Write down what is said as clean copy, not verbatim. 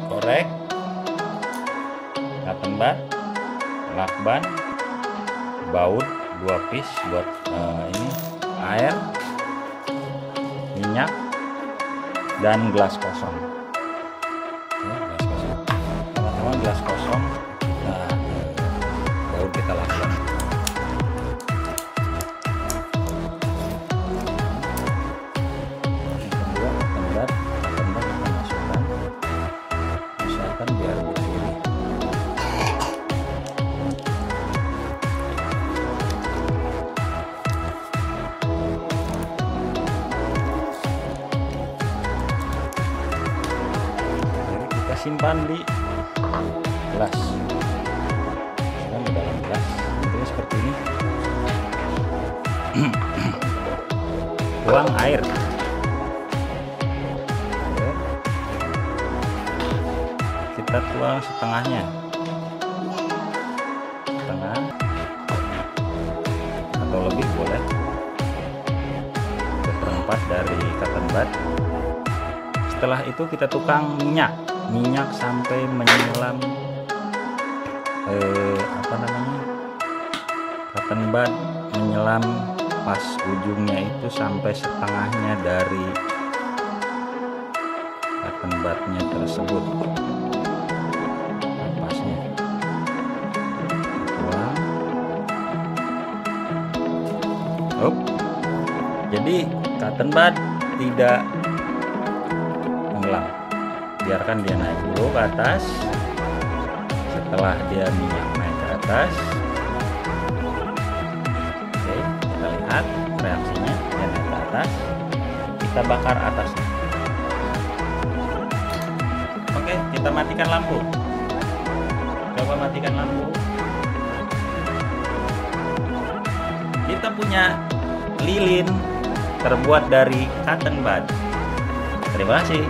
korek, cotton bud, lakban, baut 2 piece buat ini, air, minyak, dan gelas kosong. Ya, gelas kosong. Teman-teman, gelas kosong. Nah, baru kita lakukan. Yang kedua, pemberat kita masukkan. Usahakan biar berdiri. Simpan di gelas, simpan di dalam gelas, bentuknya seperti ini. Tuang air. Kita tuang setengahnya, setengah atau lebih boleh, 1/4 dari cotton bud. Setelah itu kita tukang minyak sampai menyelam cotton bud, menyelam pas ujungnya itu sampai setengahnya dari cotton budnya tersebut. Napasnya tuang. Jadi cotton bud tidak menggelam, biarkan dia naik dulu ke atas. Setelah dia minyak naik ke atas, oke, kita lihat reaksinya. Dia naik ke atas, kita bakar atasnya. Oke, kita matikan lampu. Coba matikan lampu. Kita punya lilin terbuat dari cotton bud. Terima kasih.